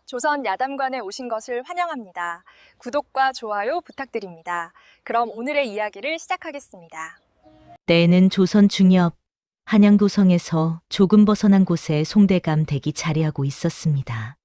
조선 야담관에 오신 것을 환영합니다. 구독과 좋아요 부탁드립니다. 그럼 오늘의 이야기를 시작하겠습니다. 때에는 조선 중엽 한양도성에서 조금 벗어난 곳에 송대감 댁이 자리하고 있었습니다.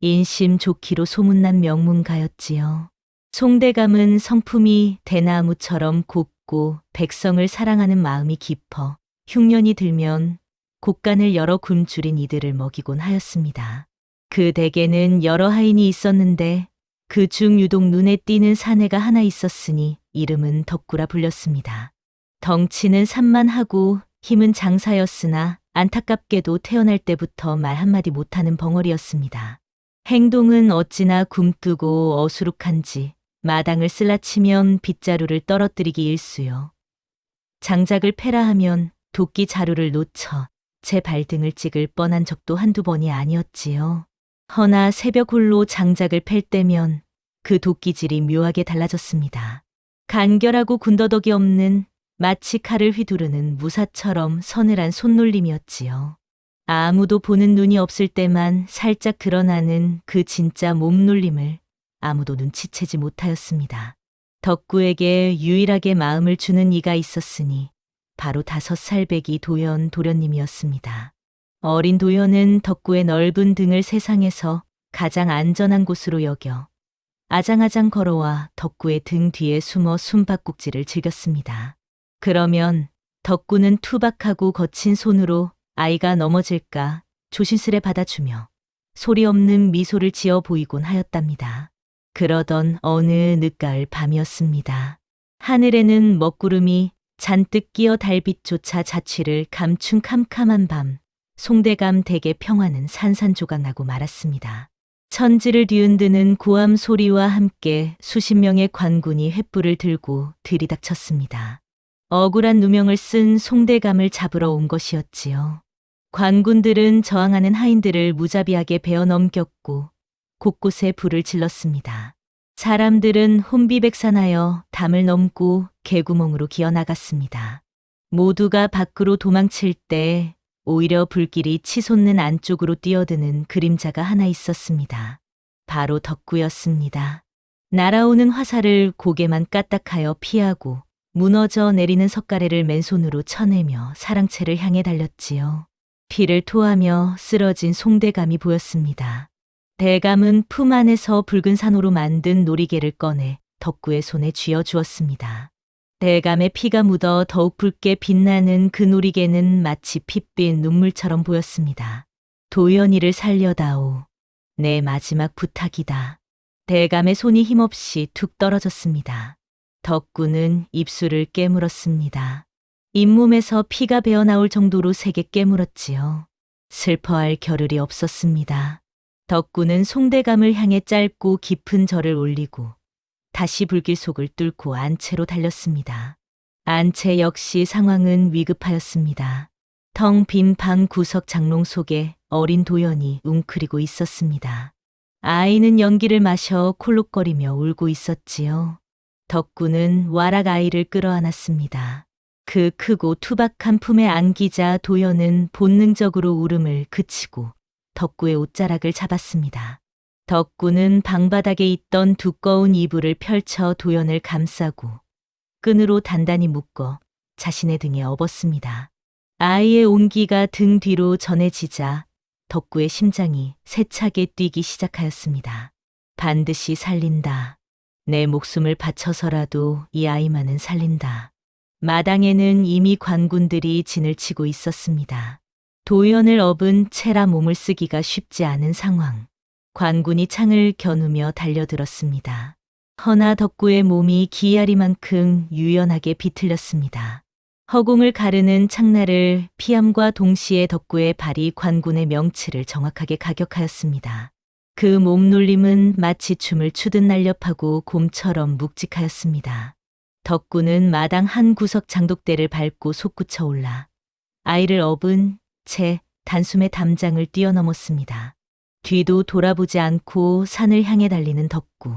인심 좋기로 소문난 명문가였지요. 송대감은 성품이 대나무처럼 곱고 백성을 사랑하는 마음이 깊어 흉년이 들면 곡간을 열어 굶주린 이들을 먹이곤 하였습니다. 그 댁에는 여러 하인이 있었는데 그 중 유독 눈에 띄는 사내가 하나 있었으니 이름은 덕구라 불렸습니다. 덩치는 산만하고 힘은 장사였으나 안타깝게도 태어날 때부터 말 한마디 못하는 벙어리였습니다. 행동은 어찌나 굼뜨고 어수룩한지 마당을 쓸라치면 빗자루를 떨어뜨리기 일쑤요. 장작을 패라 하면 도끼 자루를 놓쳐 제 발등을 찍을 뻔한 적도 한두 번이 아니었지요. 허나 새벽 홀로 장작을 팰 때면 그 도끼질이 묘하게 달라졌습니다. 간결하고 군더더기 없는 마치 칼을 휘두르는 무사처럼 서늘한 손놀림이었지요. 아무도 보는 눈이 없을 때만 살짝 드러나는 그 진짜 몸놀림을 아무도 눈치채지 못하였습니다. 덕구에게 유일하게 마음을 주는 이가 있었으니 바로 5살 배기 도련님이었습니다. 어린 도련은 덕구의 넓은 등을 세상에서 가장 안전한 곳으로 여겨 아장아장 걸어와 덕구의 등 뒤에 숨어 숨바꼭질을 즐겼습니다. 그러면 덕구는 투박하고 거친 손으로 아이가 넘어질까 조심스레 받아주며 소리 없는 미소를 지어 보이곤 하였답니다. 그러던 어느 늦가을 밤이었습니다. 하늘에는 먹구름이 잔뜩 끼어 달빛조차 자취를 감춘 캄캄한 밤, 송대감 댁의 평화는 산산조각나고 말았습니다. 천지를 뒤흔드는 고함 소리와 함께 수십 명의 관군이 횃불을 들고 들이닥쳤습니다. 억울한 누명을 쓴 송대감을 잡으러 온 것이었지요. 관군들은 저항하는 하인들을 무자비하게 베어 넘겼고 곳곳에 불을 질렀습니다. 사람들은 혼비백산하여 담을 넘고 개구멍으로 기어나갔습니다. 모두가 밖으로 도망칠 때 오히려 불길이 치솟는 안쪽으로 뛰어드는 그림자가 하나 있었습니다. 바로 덕구였습니다. 날아오는 화살을 고개만 까딱하여 피하고 무너져 내리는 석가래를 맨손으로 쳐내며 사랑채를 향해 달렸지요. 피를 토하며 쓰러진 송대감이 보였습니다. 대감은 품 안에서 붉은 산호로 만든 놀이개를 꺼내 덕구의 손에 쥐어 주었습니다. 대감의 피가 묻어 더욱 붉게 빛나는 그 놀이개는 마치 핏빛 눈물처럼 보였습니다. 도연이를 살려다오. 내 마지막 부탁이다. 대감의 손이 힘없이 툭 떨어졌습니다. 덕구는 입술을 깨물었습니다. 잇몸에서 피가 배어나올 정도로 세게 깨물었지요. 슬퍼할 겨를이 없었습니다. 덕구는 송대감을 향해 짧고 깊은 절을 올리고 다시 불길 속을 뚫고 안채로 달렸습니다. 안채 역시 상황은 위급하였습니다. 텅 빈 방 구석 장롱 속에 어린 도연이 웅크리고 있었습니다. 아이는 연기를 마셔 콜록거리며 울고 있었지요. 덕구는 와락 아이를 끌어안았습니다. 그 크고 투박한 품에 안기자 도연은 본능적으로 울음을 그치고 덕구의 옷자락을 잡았습니다. 덕구는 방바닥에 있던 두꺼운 이불을 펼쳐 도연을 감싸고 끈으로 단단히 묶어 자신의 등에 업었습니다. 아이의 온기가 등 뒤로 전해지자 덕구의 심장이 세차게 뛰기 시작하였습니다. 반드시 살린다. 내 목숨을 바쳐서라도 이 아이만은 살린다. 마당에는 이미 관군들이 진을 치고 있었습니다. 도연을 업은 채라 몸을 쓰기가 쉽지 않은 상황. 관군이 창을 겨누며 달려들었습니다. 허나 덕구의 몸이 기아리만큼 유연하게 비틀렸습니다. 허공을 가르는 창날을 피함과 동시에 덕구의 발이 관군의 명치를 정확하게 가격하였습니다. 그 몸놀림은 마치 춤을 추듯 날렵하고 곰처럼 묵직하였습니다. 덕구는 마당 한 구석 장독대를 밟고 솟구쳐 올라 아이를 업은 채 단숨에 담장을 뛰어넘었습니다. 뒤도 돌아보지 않고 산을 향해 달리는 덕구.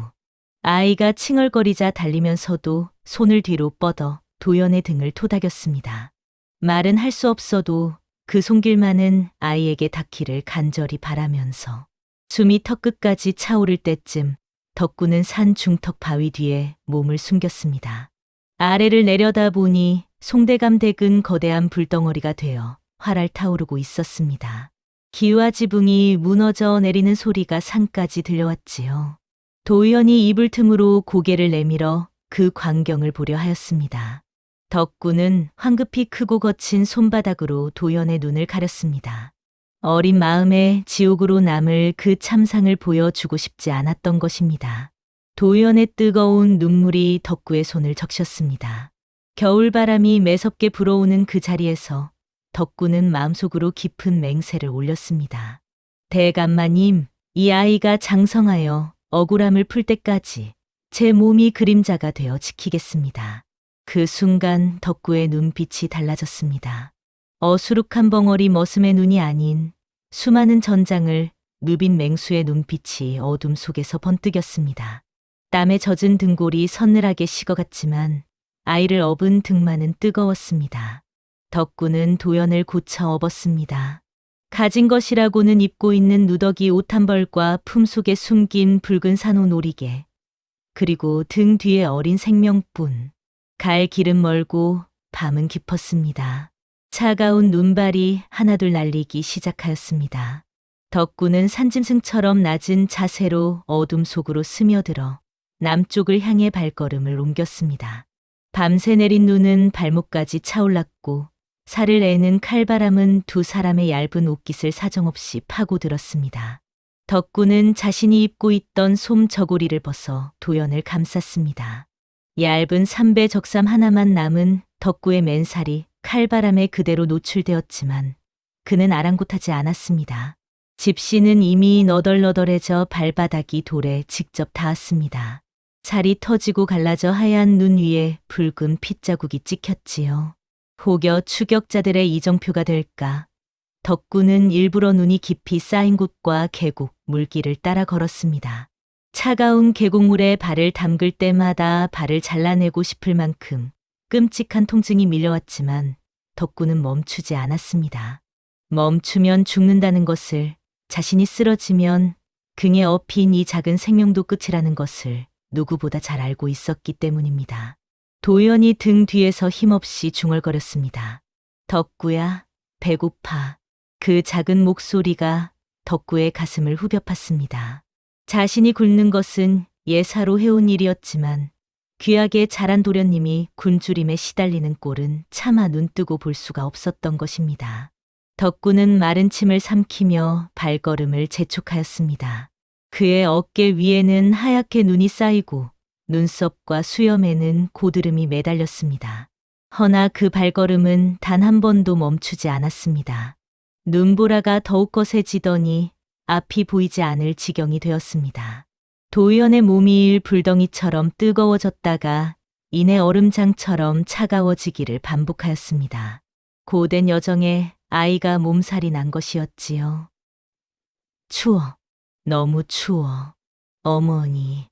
아이가 칭얼거리자 달리면서도 손을 뒤로 뻗어 도연의 등을 토닥였습니다. 말은 할 수 없어도 그 손길만은 아이에게 닿기를 간절히 바라면서 숨이 턱끝까지 차오를 때쯤 덕구는 산 중턱 바위 뒤에 몸을 숨겼습니다. 아래를 내려다보니 송대감 댁은 거대한 불덩어리가 되어 활활 타오르고 있었습니다. 기와 지붕이 무너져 내리는 소리가 산까지 들려왔지요. 도의원이 이불 틈으로 고개를 내밀어 그 광경을 보려 하였습니다. 덕구는 황급히 크고 거친 손바닥으로 도연의 눈을 가렸습니다. 어린 마음에 지옥으로 남을 그 참상을 보여주고 싶지 않았던 것입니다. 도연의 뜨거운 눈물이 덕구의 손을 적셨습니다. 겨울바람이 매섭게 불어오는 그 자리에서 덕구는 마음속으로 깊은 맹세를 올렸습니다. 대감마님, 이 아이가 장성하여 억울함을 풀 때까지 제 몸이 그림자가 되어 지키겠습니다. 그 순간 덕구의 눈빛이 달라졌습니다. 어수룩한 벙어리 머슴의 눈이 아닌 수많은 전장을 누빈 맹수의 눈빛이 어둠 속에서 번뜩였습니다. 땀에 젖은 등골이 서늘하게 식어갔지만 아이를 업은 등만은 뜨거웠습니다. 덕구는 도연을 고쳐 업었습니다. 가진 것이라고는 입고 있는 누더기 옷 한 벌과 품속에 숨긴 붉은 산호 놀이개, 그리고 등 뒤에 어린 생명뿐. 갈 길은 멀고 밤은 깊었습니다. 차가운 눈발이 하나둘 날리기 시작하였습니다. 덕구는 산짐승처럼 낮은 자세로 어둠 속으로 스며들어 남쪽을 향해 발걸음을 옮겼습니다. 밤새 내린 눈은 발목까지 차올랐고 살을 내는 칼바람은 두 사람의 얇은 옷깃을 사정없이 파고들었습니다. 덕구는 자신이 입고 있던 솜 저고리를 벗어 도연을 감쌌습니다. 얇은 삼배 적삼 하나만 남은 덕구의 맨살이 칼바람에 그대로 노출되었지만 그는 아랑곳하지 않았습니다. 집시는 이미 너덜너덜해져 발바닥이 돌에 직접 닿았습니다. 살이 터지고 갈라져 하얀 눈 위에 붉은 핏자국이 찍혔지요. 혹여 추격자들의 이정표가 될까? 덕구는 일부러 눈이 깊이 쌓인 곳과 계곡, 물길을 따라 걸었습니다. 차가운 계곡물에 발을 담글 때마다 발을 잘라내고 싶을 만큼 끔찍한 통증이 밀려왔지만 덕구는 멈추지 않았습니다. 멈추면 죽는다는 것을, 자신이 쓰러지면 등에 업힌 이 작은 생명도 끝이라는 것을 누구보다 잘 알고 있었기 때문입니다. 도연이 등 뒤에서 힘없이 중얼거렸습니다. 덕구야, 배고파. 그 작은 목소리가 덕구의 가슴을 후벼 팠습니다. 자신이 굶는 것은 예사로 해온 일이었지만 귀하게 자란 도련님이 굶주림에 시달리는 꼴은 차마 눈뜨고 볼 수가 없었던 것입니다. 덕구는 마른 침을 삼키며 발걸음을 재촉하였습니다. 그의 어깨 위에는 하얗게 눈이 쌓이고 눈썹과 수염에는 고드름이 매달렸습니다. 허나 그 발걸음은 단 한 번도 멈추지 않았습니다. 눈보라가 더욱 거세지더니 앞이 보이지 않을 지경이 되었습니다. 도연의 몸이 불덩이처럼 뜨거워졌다가 이내 얼음장처럼 차가워지기를 반복하였습니다. 고된 여정에 아이가 몸살이 난 것이었지요. 추워. 너무 추워. 어머니.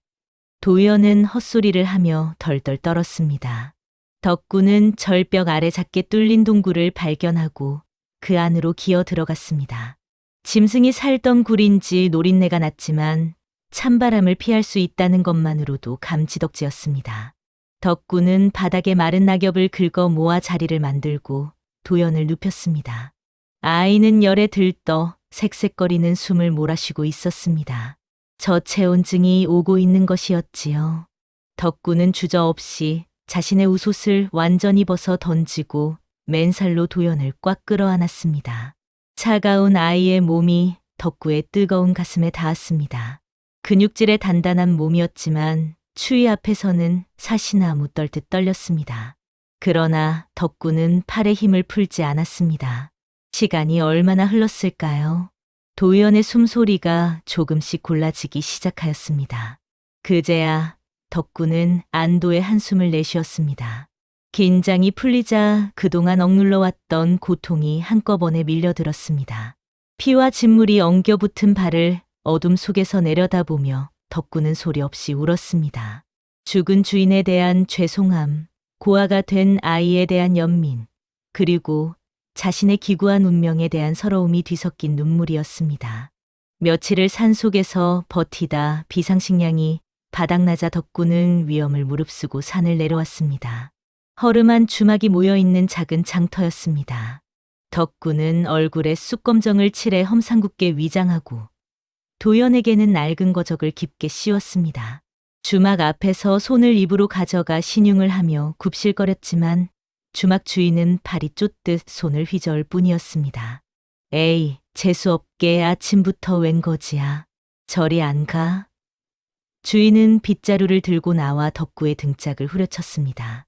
도연은 헛소리를 하며 덜덜 떨었습니다. 덕구는 절벽 아래 작게 뚫린 동굴을 발견하고 그 안으로 기어 들어갔습니다. 짐승이 살던 굴인지 노린내가 났지만 찬바람을 피할 수 있다는 것만으로도 감지덕지였습니다. 덕구는 바닥에 마른 낙엽을 긁어 모아 자리를 만들고 도연을 눕혔습니다. 아이는 열에 들떠 색색거리는 숨을 몰아쉬고 있었습니다. 저체온증이 오고 있는 것이었지요. 덕구는 주저없이 자신의 웃옷을 완전히 벗어 던지고 맨살로 도연을 꽉 끌어안았습니다. 차가운 아이의 몸이 덕구의 뜨거운 가슴에 닿았습니다. 근육질의 단단한 몸이었지만 추위 앞에서는 사시나무 떨듯 떨렸습니다. 그러나 덕구는 팔에 힘을 풀지 않았습니다. 시간이 얼마나 흘렀을까요? 도연의 숨소리가 조금씩 골라지기 시작하였습니다. 그제야 덕구는 안도의 한숨을 내쉬었습니다. 긴장이 풀리자 그동안 억눌러왔던 고통이 한꺼번에 밀려들었습니다. 피와 진물이 엉겨붙은 발을 어둠 속에서 내려다보며 덕구는 소리 없이 울었습니다. 죽은 주인에 대한 죄송함, 고아가 된 아이에 대한 연민, 그리고 자신의 기구한 운명에 대한 서러움이 뒤섞인 눈물이었습니다. 며칠을 산속에서 버티다 비상식량이 바닥나자 덕구는 위험을 무릅쓰고 산을 내려왔습니다. 허름한 주막이 모여있는 작은 장터였습니다. 덕구는 얼굴에 쑥검정을 칠해 험상궂게 위장하고 도연에게는 낡은 거적을 깊게 씌웠습니다. 주막 앞에서 손을 입으로 가져가 신용을 하며 굽실거렸지만 주막 주인은 발이 쫓듯 손을 휘저을 뿐이었습니다. 에이, 재수없게 아침부터 웬 거지야. 저리 안 가? 주인은 빗자루를 들고 나와 덕구의 등짝을 후려쳤습니다.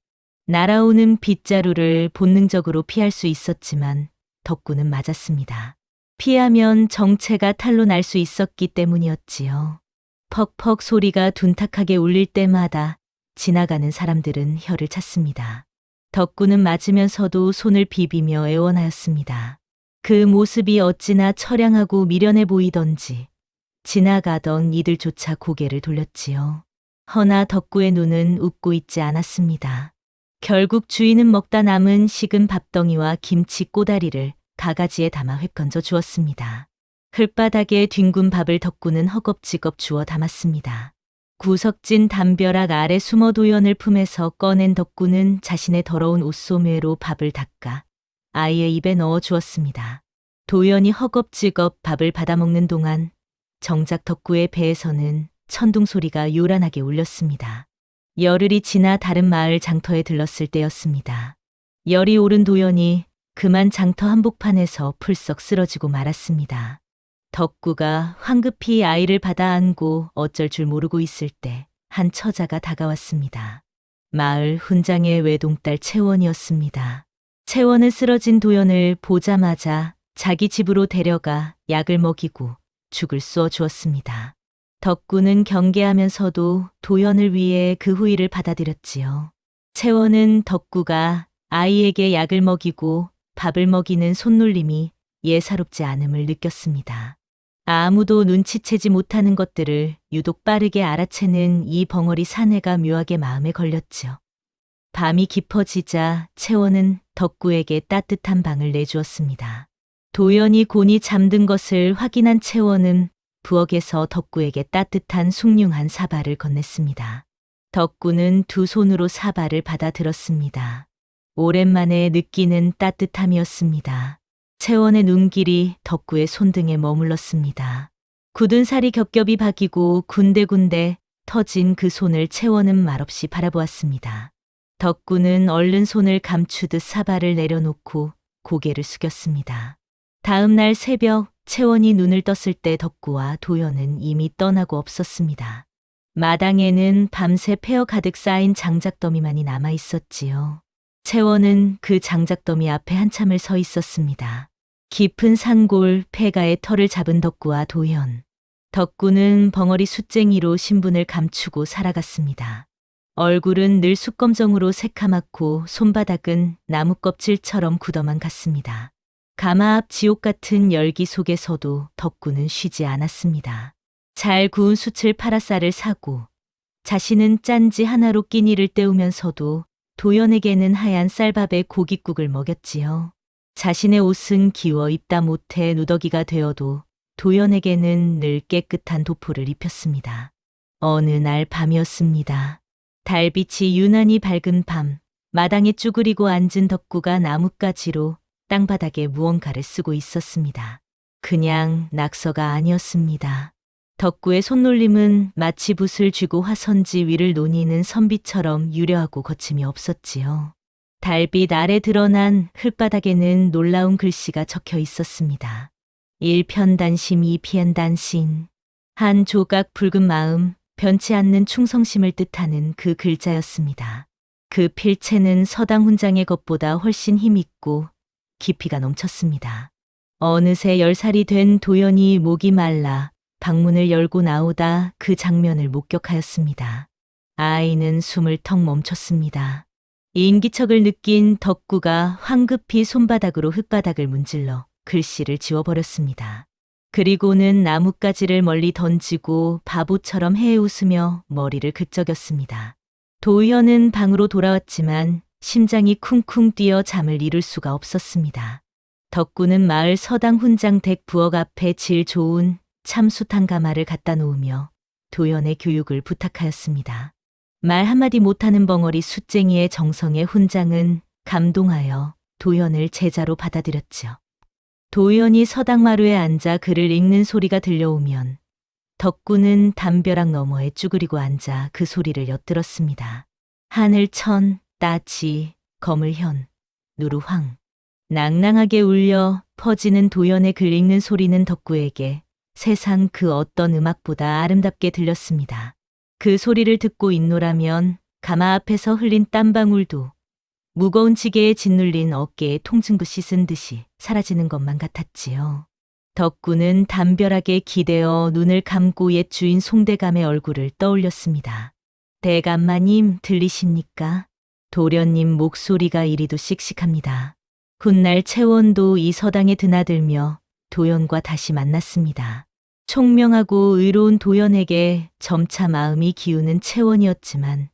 날아오는 빗자루를 본능적으로 피할 수 있었지만 덕구는 맞았습니다. 피하면 정체가 탈로 날 수 있었기 때문이었지요. 퍽퍽 소리가 둔탁하게 울릴 때마다 지나가는 사람들은 혀를 찼습니다. 덕구는 맞으면서도 손을 비비며 애원하였습니다. 그 모습이 어찌나 처량하고 미련해 보이던지 지나가던 이들조차 고개를 돌렸지요. 허나 덕구의 눈은 웃고 있지 않았습니다. 결국 주인은 먹다 남은 식은 밥덩이와 김치 꼬다리를 가가지에 담아 획건져 주었습니다. 흙바닥에 뒹군 밥을 덕구는 허겁지겁 주워 담았습니다. 구석진 담벼락 아래 숨어 도연을 품에서 꺼낸 덕구는 자신의 더러운 옷소매로 밥을 닦아 아이의 입에 넣어 주었습니다. 도연이 허겁지겁 밥을 받아먹는 동안 정작 덕구의 배에서는 천둥 소리가 요란하게 울렸습니다. 열흘이 지나 다른 마을 장터에 들렀을 때였습니다. 열이 오른 도연이 그만 장터 한복판에서 풀썩 쓰러지고 말았습니다. 덕구가 황급히 아이를 받아 안고 어쩔 줄 모르고 있을 때 한 처자가 다가왔습니다. 마을 훈장의 외동딸 채원이었습니다. 채원은 쓰러진 도연을 보자마자 자기 집으로 데려가 약을 먹이고 죽을 쏘어 주었습니다. 덕구는 경계하면서도 도연을 위해 그 후일을 받아들였지요. 채원은 덕구가 아이에게 약을 먹이고 밥을 먹이는 손놀림이 예사롭지 않음을 느꼈습니다. 아무도 눈치채지 못하는 것들을 유독 빠르게 알아채는 이 벙어리 사내가 묘하게 마음에 걸렸죠. 밤이 깊어지자 채원은 덕구에게 따뜻한 방을 내주었습니다. 도연이 곤히 잠든 것을 확인한 채원은 부엌에서 덕구에게 따뜻한 숭늉한 사발을 건넸습니다. 덕구는 두 손으로 사발을 받아들었습니다. 오랜만에 느끼는 따뜻함이었습니다. 채원의 눈길이 덕구의 손등에 머물렀습니다. 굳은 살이 겹겹이 박이고 군데군데 터진 그 손을 채원은 말없이 바라보았습니다. 덕구는 얼른 손을 감추듯 사발을 내려놓고 고개를 숙였습니다. 다음 날 새벽 채원이 눈을 떴을 때 덕구와 도연은 이미 떠나고 없었습니다. 마당에는 밤새 폐허 가득 쌓인 장작더미만이 남아 있었지요. 채원은 그 장작더미 앞에 한참을 서 있었습니다. 깊은 산골 폐가의 털을 잡은 덕구와 도연. 덕구는 벙어리 숫쟁이로 신분을 감추고 살아갔습니다. 얼굴은 늘 숯검정으로 새카맣고 손바닥은 나무 껍질처럼 굳어만 갔습니다. 가마 앞 지옥 같은 열기 속에서도 덕구는 쉬지 않았습니다. 잘 구운 숯을 팔아 쌀을 사고 자신은 짠지 하나로 끼니를 때우면서도 도연에게는 하얀 쌀밥에 고깃국을 먹였지요. 자신의 옷은 기워 입다 못해 누더기가 되어도 도연에게는 늘 깨끗한 도포를 입혔습니다. 어느 날 밤이었습니다. 달빛이 유난히 밝은 밤, 마당에 쭈그리고 앉은 덕구가 나뭇가지로 땅바닥에 무언가를 쓰고 있었습니다. 그냥 낙서가 아니었습니다. 덕구의 손놀림은 마치 붓을 쥐고 화선지 위를 노니는 선비처럼 유려하고 거침이 없었지요. 달빛 아래 드러난 흙바닥에는 놀라운 글씨가 적혀 있었습니다. 1편단심 2편단신. 한 조각 붉은 마음, 변치 않는 충성심을 뜻하는 그 글자였습니다. 그 필체는 서당 훈장의 것보다 훨씬 힘있고 깊이가 넘쳤습니다. 어느새 10살이 된 도연이 목이 말라 방문을 열고 나오다 그 장면을 목격하였습니다. 아이는 숨을 턱 멈췄습니다. 인기척을 느낀 덕구가 황급히 손바닥으로 흙바닥을 문질러 글씨를 지워버렸습니다. 그리고는 나뭇가지를 멀리 던지고 바보처럼 해웃으며 머리를 긁적였습니다. 도연은 방으로 돌아왔지만 심장이 쿵쿵 뛰어 잠을 이룰 수가 없었습니다. 덕구는 마을 서당 훈장 댁 부엌 앞에 질 좋은 참숯한 가마를 갖다 놓으며 도연의 교육을 부탁하였습니다. 말 한마디 못하는 벙어리 숫쟁이의 정성에 훈장은 감동하여 도연을 제자로 받아들였지요. 도연이 서당마루에 앉아 글을 읽는 소리가 들려오면 덕구는 담벼락 너머에 쭈그리고 앉아 그 소리를 엿들었습니다. 하늘천, 따지, 거물현, 누루황. 낭낭하게 울려 퍼지는 도연의 글 읽는 소리는 덕구에게 세상 그 어떤 음악보다 아름답게 들렸습니다. 그 소리를 듣고 있노라면 가마 앞에서 흘린 땀방울도 무거운 지게에 짓눌린 어깨에 통증부 씻은 듯이 사라지는 것만 같았지요. 덕구는 담벼락에 기대어 눈을 감고 옛 주인 송대감의 얼굴을 떠올렸습니다. 대감마님 들리십니까? 도련님 목소리가 이리도 씩씩합니다. 훗날 채원도 이 서당에 드나들며 도연과 다시 만났습니다. 총명하고 의로운 도연에게 점차 마음이 기우는 채원이었지만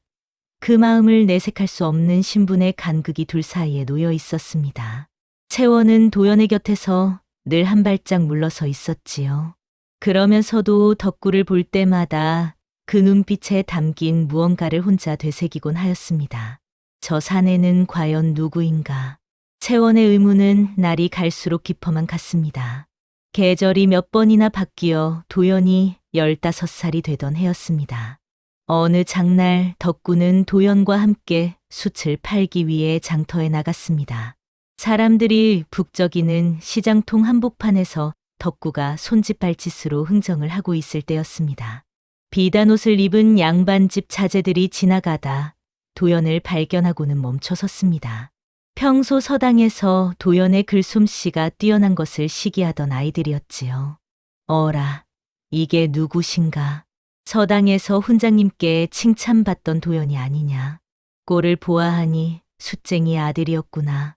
그 마음을 내색할 수 없는 신분의 간극이 둘 사이에 놓여 있었습니다. 채원은 도연의 곁에서 늘 한 발짝 물러서 있었지요. 그러면서도 덕구를 볼 때마다 그 눈빛에 담긴 무언가를 혼자 되새기곤 하였습니다. 저 사내는 과연 누구인가? 채원의 의문은 날이 갈수록 깊어만 갔습니다. 계절이 몇 번이나 바뀌어 도연이 15살이 되던 해였습니다. 어느 장날 덕구는 도연과 함께 숯을 팔기 위해 장터에 나갔습니다. 사람들이 북적이는 시장통 한복판에서 덕구가 손짓발짓으로 흥정을 하고 있을 때였습니다. 비단 옷을 입은 양반집 자제들이 지나가다 도연을 발견하고는 멈춰섰습니다. 평소 서당에서 도연의 글솜씨가 뛰어난 것을 시기하던 아이들이었지요. 어라, 이게 누구신가? 서당에서 훈장님께 칭찬받던 도연이 아니냐. 꼴을 보아하니 숫쟁이 아들이었구나.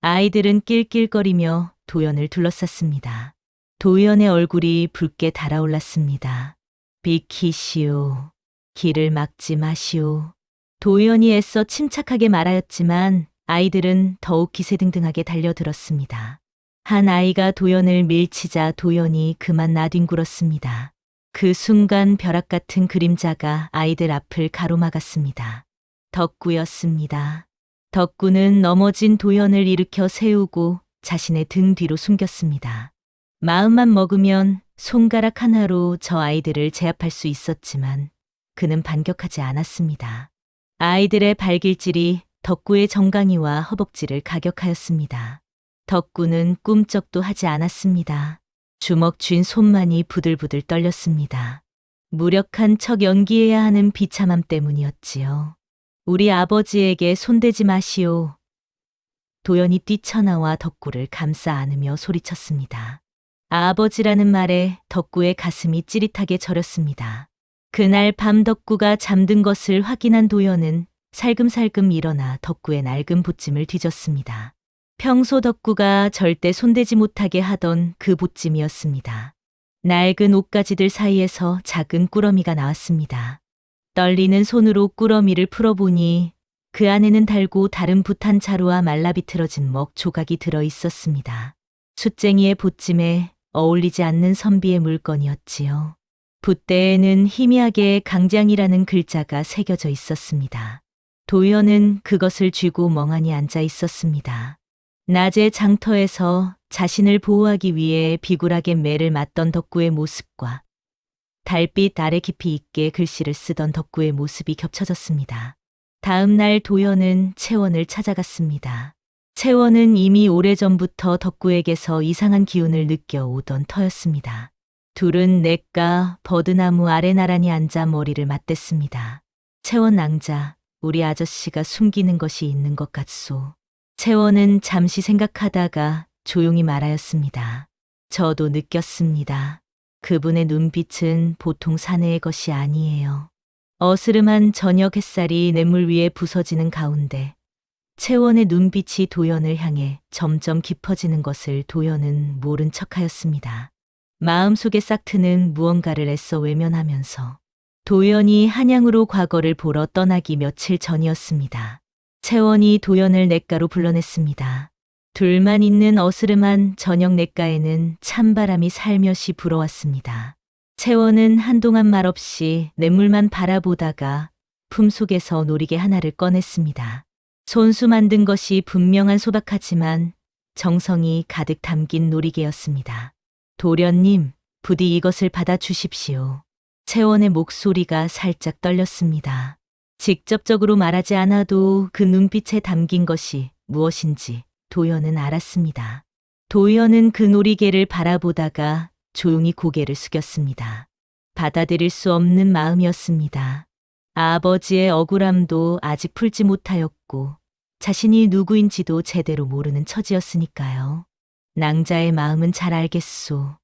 아이들은 낄낄거리며 도연을 둘러쌌습니다. 도연의 얼굴이 붉게 달아올랐습니다. 비키시오. 길을 막지 마시오. 도연이 애써 침착하게 말하였지만 아이들은 더욱 기세등등하게 달려들었습니다. 한 아이가 도연을 밀치자 도연이 그만 나뒹굴었습니다. 그 순간 벼락 같은 그림자가 아이들 앞을 가로막았습니다. 덕구였습니다. 덕구는 넘어진 도연을 일으켜 세우고 자신의 등 뒤로 숨겼습니다. 마음만 먹으면 손가락 하나로 저 아이들을 제압할 수 있었지만 그는 반격하지 않았습니다. 아이들의 발길질이 덕구의 정강이와 허벅지를 가격하였습니다. 덕구는 꿈쩍도 하지 않았습니다. 주먹 쥔 손만이 부들부들 떨렸습니다. 무력한 척 연기해야 하는 비참함 때문이었지요. 우리 아버지에게 손대지 마시오. 도연이 뛰쳐나와 덕구를 감싸 안으며 소리쳤습니다. 아버지라는 말에 덕구의 가슴이 찌릿하게 저렸습니다. 그날 밤 덕구가 잠든 것을 확인한 도연은 살금살금 일어나 덕구의 낡은 보찜을 뒤졌습니다. 평소 덕구가 절대 손대지 못하게 하던 그 보찜이었습니다. 낡은 옷가지들 사이에서 작은 꾸러미가 나왔습니다. 떨리는 손으로 꾸러미를 풀어보니 그 안에는 달고 다른 붓한 자루와 말라비틀어진 먹 조각이 들어 있었습니다. 숫쟁이의 보찜에 어울리지 않는 선비의 물건이었지요. 붓대에는 희미하게 강장이라는 글자가 새겨져 있었습니다. 도연은 그것을 쥐고 멍하니 앉아 있었습니다. 낮에 장터에서 자신을 보호하기 위해 비굴하게 매를 맞던 덕구의 모습과 달빛 아래 깊이 있게 글씨를 쓰던 덕구의 모습이 겹쳐졌습니다. 다음 날 도연은 채원을 찾아갔습니다. 채원은 이미 오래전부터 덕구에게서 이상한 기운을 느껴오던 터였습니다. 둘은 냇가 버드나무 아래 나란히 앉아 머리를 맞댔습니다. 채원 낭자, 우리 아저씨가 숨기는 것이 있는 것 같소. 채원은 잠시 생각하다가 조용히 말하였습니다. 저도 느꼈습니다. 그분의 눈빛은 보통 사내의 것이 아니에요. 어스름한 저녁 햇살이 냇물 위에 부서지는 가운데 채원의 눈빛이 도연을 향해 점점 깊어지는 것을 도연은 모른 척하였습니다. 마음속에 싹트는 무언가를 애써 외면하면서 도연이 한양으로 과거를 보러 떠나기 며칠 전이었습니다. 채원이 도연을 냇가로 불러냈습니다. 둘만 있는 어스름한 저녁 냇가에는 찬바람이 살며시 불어왔습니다. 채원은 한동안 말없이 냇물만 바라보다가 품속에서 놀이개 하나를 꺼냈습니다. 손수 만든 것이 분명한 소박하지만 정성이 가득 담긴 놀이개였습니다. 도련님, 부디 이것을 받아주십시오. 채원의 목소리가 살짝 떨렸습니다. 직접적으로 말하지 않아도 그 눈빛에 담긴 것이 무엇인지 도연은 알았습니다. 도연은 그 놀이개를 바라보다가 조용히 고개를 숙였습니다. 받아들일 수 없는 마음이었습니다. 아버지의 억울함도 아직 풀지 못하였고 자신이 누구인지도 제대로 모르는 처지였으니까요. 낭자의 마음은 잘 알겠소.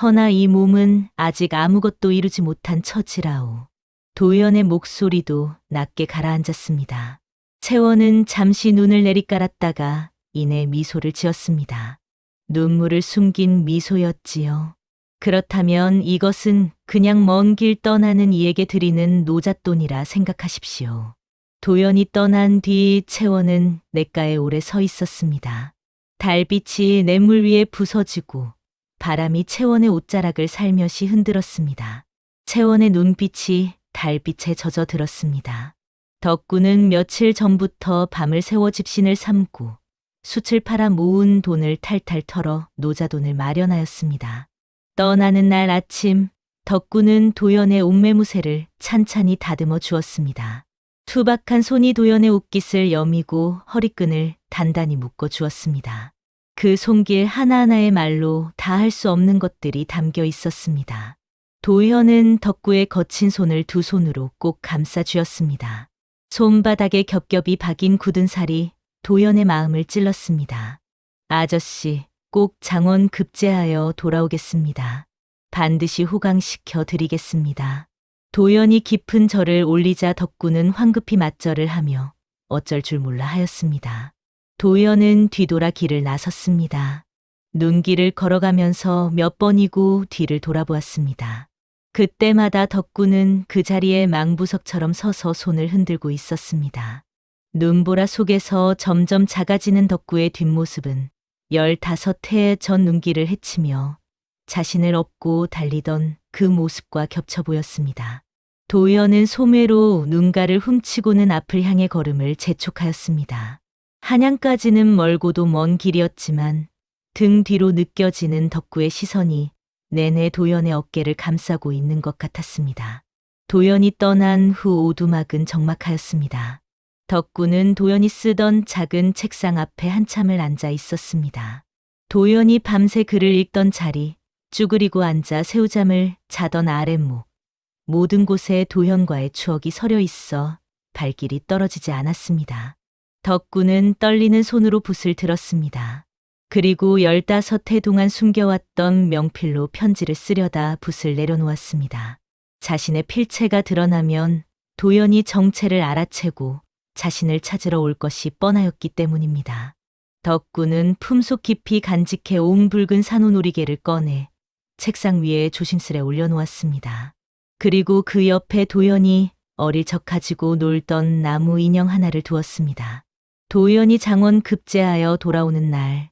허나 이 몸은 아직 아무것도 이루지 못한 처지라오. 도연의 목소리도 낮게 가라앉았습니다. 채원은 잠시 눈을 내리깔았다가 이내 미소를 지었습니다. 눈물을 숨긴 미소였지요. 그렇다면 이것은 그냥 먼 길 떠나는 이에게 드리는 노잣돈이라 생각하십시오. 도연이 떠난 뒤 채원은 냇가에 오래 서 있었습니다. 달빛이 냇물 위에 부서지고 바람이 채원의 옷자락을 살며시 흔들었습니다. 채원의 눈빛이 달빛에 젖어들었습니다. 덕구는 며칠 전부터 밤을 새워 집신을 삼고 숯을 팔아 모은 돈을 탈탈 털어 노자돈을 마련하였습니다. 떠나는 날 아침, 덕구는 도연의 옷매무새를 찬찬히 다듬어 주었습니다. 투박한 손이 도연의 옷깃을 여미고 허리끈을 단단히 묶어 주었습니다. 그 손길 하나하나의 말로 다 할 수 없는 것들이 담겨 있었습니다. 도연은 덕구의 거친 손을 두 손으로 꼭 감싸 주었습니다. 손바닥에 겹겹이 박인 굳은 살이 도연의 마음을 찔렀습니다. 아저씨, 꼭 장원 급제하여 돌아오겠습니다. 반드시 호강시켜 드리겠습니다. 도연이 깊은 절을 올리자 덕구는 황급히 맞절을 하며 어쩔 줄 몰라 하였습니다. 도연은 뒤돌아 길을 나섰습니다. 눈길을 걸어가면서 몇 번이고 뒤를 돌아보았습니다. 그때마다 덕구는 그 자리에 망부석처럼 서서 손을 흔들고 있었습니다. 눈보라 속에서 점점 작아지는 덕구의 뒷모습은 15해 전 눈길을 헤치며 자신을 업고 달리던 그 모습과 겹쳐 보였습니다. 도연은 소매로 눈가를 훔치고는 앞을 향해 걸음을 재촉하였습니다. 한양까지는 멀고도 먼 길이었지만 등 뒤로 느껴지는 덕구의 시선이 내내 도연의 어깨를 감싸고 있는 것 같았습니다. 도연이 떠난 후 오두막은 적막하였습니다. 덕구는 도연이 쓰던 작은 책상 앞에 한참을 앉아 있었습니다. 도연이 밤새 글을 읽던 자리, 쭈그리고 앉아 새우잠을 자던 아랫목, 모든 곳에 도연과의 추억이 서려 있어 발길이 떨어지지 않았습니다. 덕구는 떨리는 손으로 붓을 들었습니다. 그리고 15해 동안 숨겨왔던 명필로 편지를 쓰려다 붓을 내려놓았습니다. 자신의 필체가 드러나면 도연이 정체를 알아채고 자신을 찾으러 올 것이 뻔하였기 때문입니다. 덕구는 품속 깊이 간직해 온 붉은 산호놀이개를 꺼내 책상 위에 조심스레 올려놓았습니다. 그리고 그 옆에 도연이 어릴 적 가지고 놀던 나무 인형 하나를 두었습니다. 도연이 장원 급제하여 돌아오는 날,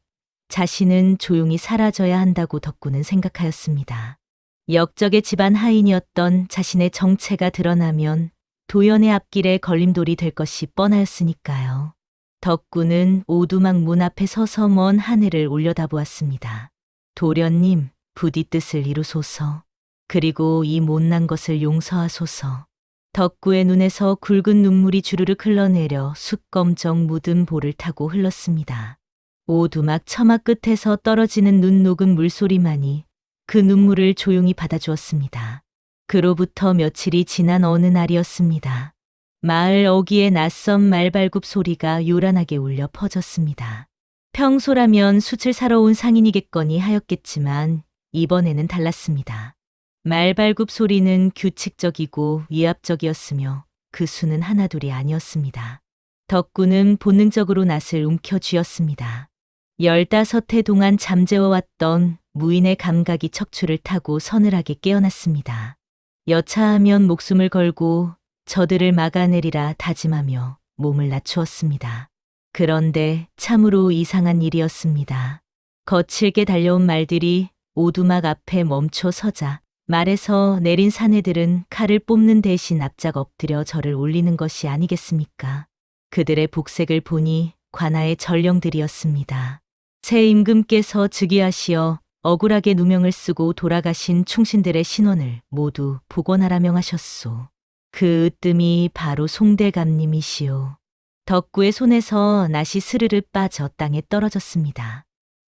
자신은 조용히 사라져야 한다고 덕구는 생각하였습니다. 역적의 집안 하인이었던 자신의 정체가 드러나면 도연의 앞길에 걸림돌이 될 것이 뻔하였으니까요. 덕구는 오두막 문 앞에 서서 먼 하늘을 올려다보았습니다. 도련님, 부디 뜻을 이루소서. 그리고 이 못난 것을 용서하소서. 덕구의 눈에서 굵은 눈물이 주르륵 흘러내려 숯검정 묻은 볼을 타고 흘렀습니다. 오두막 처마 끝에서 떨어지는 눈 녹은 물소리만이 그 눈물을 조용히 받아주었습니다. 그로부터 며칠이 지난 어느 날이었습니다. 마을 어귀의 낯선 말발굽 소리가 요란하게 울려 퍼졌습니다. 평소라면 숯을 사러 온 상인이겠거니 하였겠지만 이번에는 달랐습니다. 말발굽 소리는 규칙적이고 위압적이었으며 그 수는 하나둘이 아니었습니다. 덕구는 본능적으로 낯을 움켜쥐었습니다. 15해 동안 잠재워왔던 무인의 감각이 척추를 타고 서늘하게 깨어났습니다. 여차하면 목숨을 걸고 저들을 막아내리라 다짐하며 몸을 낮추었습니다. 그런데 참으로 이상한 일이었습니다. 거칠게 달려온 말들이 오두막 앞에 멈춰 서자 말에서 내린 사내들은 칼을 뽑는 대신 납작 엎드려 절을 올리는 것이 아니겠습니까? 그들의 복색을 보니 관아의 전령들이었습니다. 새 임금께서 즉위하시어 억울하게 누명을 쓰고 돌아가신 충신들의 신원을 모두 복원하라 명하셨소. 그 으뜸이 바로 송대감님이시오. 덕구의 손에서 낫이 스르르 빠져 땅에 떨어졌습니다.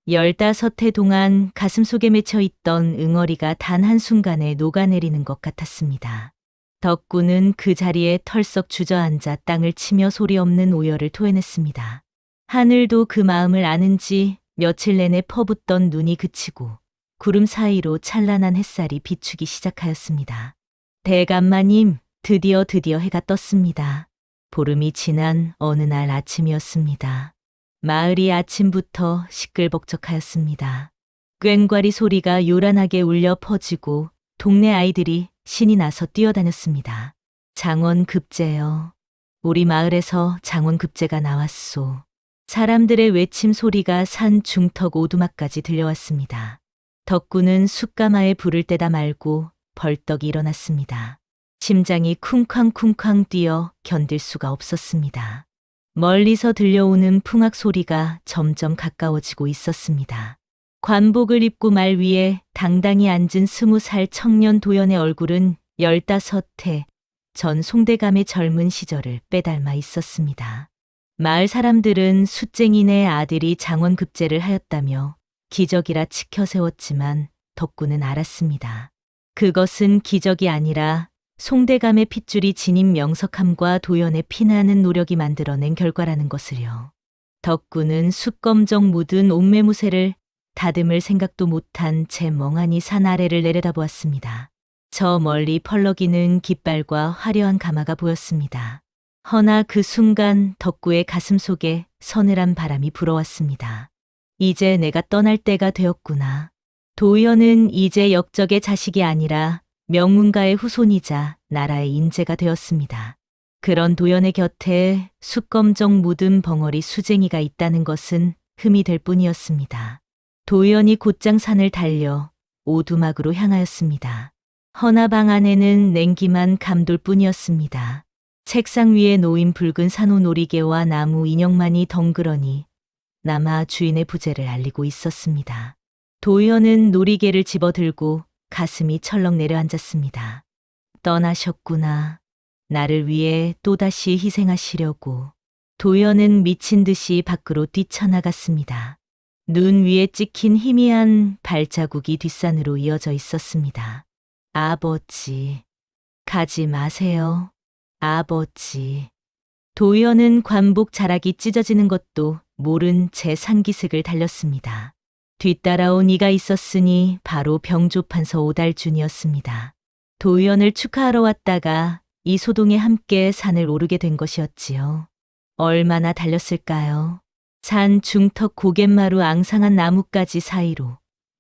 15해 동안 가슴속에 맺혀 있던 응어리가 단 한순간에 녹아내리는 것 같았습니다. 덕구는 그 자리에 털썩 주저앉아 땅을 치며 소리 없는 오열을 토해냈습니다. 하늘도 그 마음을 아는지 며칠 내내 퍼붓던 눈이 그치고 구름 사이로 찬란한 햇살이 비추기 시작하였습니다. 대감마님, 드디어 해가 떴습니다. 보름이 지난 어느 날 아침이었습니다. 마을이 아침부터 시끌벅적하였습니다. 꽹과리 소리가 요란하게 울려 퍼지고 동네 아이들이 신이 나서 뛰어다녔습니다. 장원급제요. 우리 마을에서 장원급제가 나왔소. 사람들의 외침 소리가 산 중턱 오두막까지 들려왔습니다. 덕구는 숯가마에 불을 떼다 말고 벌떡 일어났습니다. 심장이 쿵쾅쿵쾅 뛰어 견딜 수가 없었습니다. 멀리서 들려오는 풍악 소리가 점점 가까워지고 있었습니다. 관복을 입고 말 위에 당당히 앉은 20살 청년 도연의 얼굴은 15해 전 송대감의 젊은 시절을 빼닮아 있었습니다. 마을 사람들은 숫쟁이네 아들이 장원급제를 하였다며 기적이라 치켜 세웠지만 덕구는 알았습니다. 그것은 기적이 아니라 송대감의 핏줄이 지닌 명석함과 도연의 피나는 노력이 만들어낸 결과라는 것을요. 덕구는 숯검정 묻은 옥매무새를 다듬을 생각도 못한 채 멍하니 산 아래를 내려다보았습니다. 저 멀리 펄럭이는 깃발과 화려한 가마가 보였습니다. 허나 그 순간 덕구의 가슴 속에 서늘한 바람이 불어왔습니다. 이제 내가 떠날 때가 되었구나. 도연은 이제 역적의 자식이 아니라 명문가의 후손이자 나라의 인재가 되었습니다. 그런 도연의 곁에 숯검정 묻은 벙어리 수쟁이가 있다는 것은 흠이 될 뿐이었습니다. 도연이 곧장 산을 달려 오두막으로 향하였습니다. 허나 방 안에는 냉기만 감돌 뿐이었습니다. 책상 위에 놓인 붉은 산호 놀이개와 나무 인형만이 덩그러니 남아 주인의 부재를 알리고 있었습니다. 도연은 놀이개를 집어들고 가슴이 철렁 내려앉았습니다. 떠나셨구나. 나를 위해 또다시 희생하시려고. 도연은 미친 듯이 밖으로 뛰쳐나갔습니다. 눈 위에 찍힌 희미한 발자국이 뒷산으로 이어져 있었습니다. 아버지, 가지 마세요. 아버지. 도연은 관복 자락이 찢어지는 것도 모른 채 산기슭을 달렸습니다. 뒤따라온 이가 있었으니 바로 병조판서 오달준이었습니다. 도연을 축하하러 왔다가 이 소동에 함께 산을 오르게 된 것이었지요. 얼마나 달렸을까요? 산 중턱 고갯마루 앙상한 나뭇가지 사이로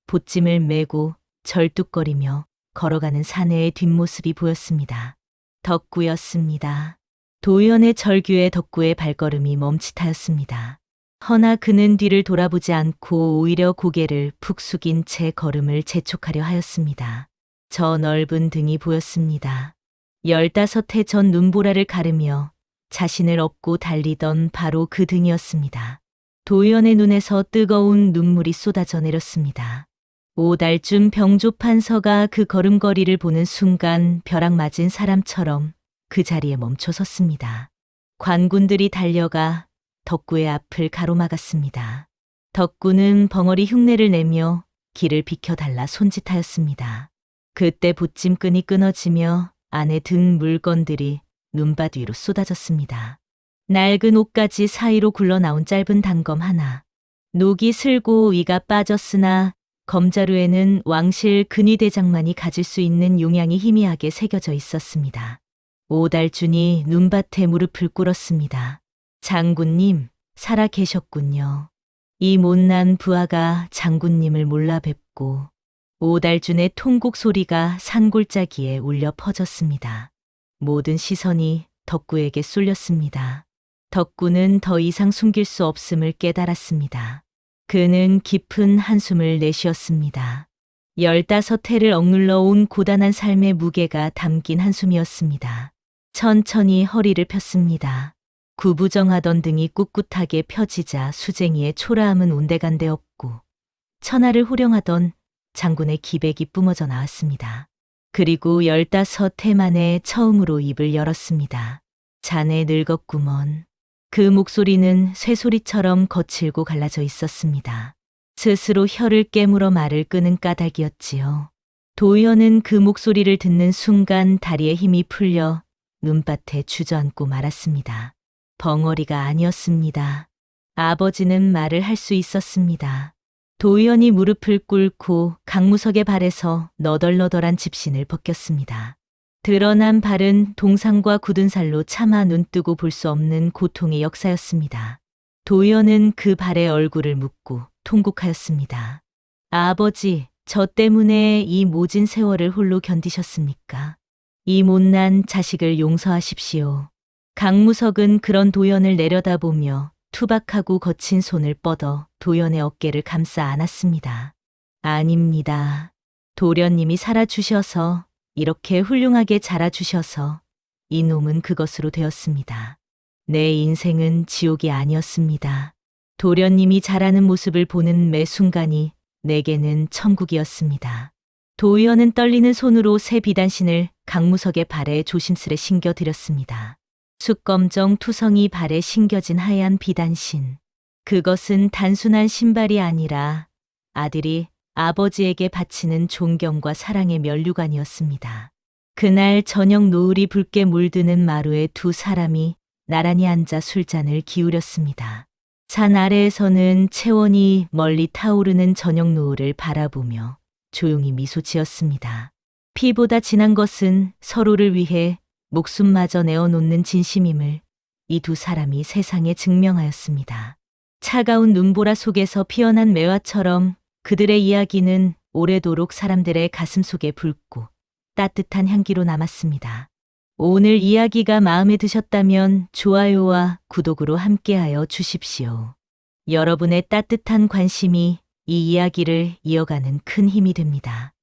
보찜을 메고 절뚝거리며 걸어가는 사내의 뒷모습이 보였습니다. 덕구였습니다. 도연의 절규에 덕구의 발걸음이 멈칫하였습니다. 허나 그는 뒤를 돌아보지 않고 오히려 고개를 푹 숙인 채 걸음을 재촉하려 하였습니다. 저 넓은 등이 보였습니다. 15해 전 눈보라를 가르며 자신을 업고 달리던 바로 그 등이었습니다. 도연의 눈에서 뜨거운 눈물이 쏟아져 내렸습니다. 오달준 병조판서가 그 걸음걸이를 보는 순간 벼락 맞은 사람처럼 그 자리에 멈춰 섰습니다. 관군들이 달려가 덕구의 앞을 가로막았습니다. 덕구는 벙어리 흉내를 내며 길을 비켜달라 손짓하였습니다. 그때 보찜끈이 끊어지며 안에 든 물건들이 눈밭 위로 쏟아졌습니다. 낡은 옷가지 사이로 굴러나온 짧은 단검 하나. 녹이 슬고 이가 빠졌으나 검자루에는 왕실 근위대장만이 가질 수 있는 용양이 희미하게 새겨져 있었습니다. 오달준이 눈밭에 무릎을 꿇었습니다. 장군님, 살아 계셨군요. 이 못난 부하가 장군님을 몰라 뵙고. 오달준의 통곡 소리가 산골짜기에 울려 퍼졌습니다. 모든 시선이 덕구에게 쏠렸습니다. 덕구는 더 이상 숨길 수 없음을 깨달았습니다. 그는 깊은 한숨을 내쉬었습니다. 15회를 억눌러 온 고단한 삶의 무게가 담긴 한숨이었습니다. 천천히 허리를 폈습니다. 구부정하던 등이 꿋꿋하게 펴지자 수쟁이의 초라함은 온데간데 없고 천하를 호령하던 장군의 기백이 뿜어져 나왔습니다. 그리고 15회 만에 처음으로 입을 열었습니다. 자네 늙었구먼. 그 목소리는 쇠소리처럼 거칠고 갈라져 있었습니다. 스스로 혀를 깨물어 말을 끄는 까닭이었지요. 도의원은 그 목소리를 듣는 순간 다리에 힘이 풀려 눈밭에 주저앉고 말았습니다. 벙어리가 아니었습니다. 아버지는 말을 할 수 있었습니다. 도의원이 무릎을 꿇고 강무석의 발에서 너덜너덜한 집신을 벗겼습니다. 드러난 발은 동상과 굳은 살로 차마 눈뜨고 볼 수 없는 고통의 역사였습니다. 도의원은 그 발에 얼굴을 묻고 통곡하였습니다. 아버지, 저 때문에 이 모진 세월을 홀로 견디셨습니까? 이 못난 자식을 용서하십시오. 강무석은 그런 도연을 내려다보며 투박하고 거친 손을 뻗어 도연의 어깨를 감싸 안았습니다. 아닙니다. 도련님이 살아주셔서, 이렇게 훌륭하게 자라주셔서 이놈은 그것으로 되었습니다. 내 인생은 지옥이 아니었습니다. 도련님이 자라는 모습을 보는 매 순간이 내게는 천국이었습니다. 도의원은 떨리는 손으로 새 비단신을 강무석의 발에 조심스레 신겨드렸습니다. 숯검정 투성이 발에 신겨진 하얀 비단신. 그것은 단순한 신발이 아니라 아들이 아버지에게 바치는 존경과 사랑의 면류관이었습니다. 그날 저녁 노을이 붉게 물드는 마루에 두 사람이 나란히 앉아 술잔을 기울였습니다. 산 아래에서는 채원이 멀리 타오르는 저녁 노을을 바라보며 조용히 미소 지었습니다. 피보다 진한 것은 서로를 위해 목숨마저 내어놓는 진심임을 이 두 사람이 세상에 증명하였습니다. 차가운 눈보라 속에서 피어난 매화처럼 그들의 이야기는 오래도록 사람들의 가슴 속에 붉고 따뜻한 향기로 남았습니다. 오늘 이야기가 마음에 드셨다면 좋아요와 구독으로 함께하여 주십시오. 여러분의 따뜻한 관심이 이 이야기를 이어가는 큰 힘이 됩니다.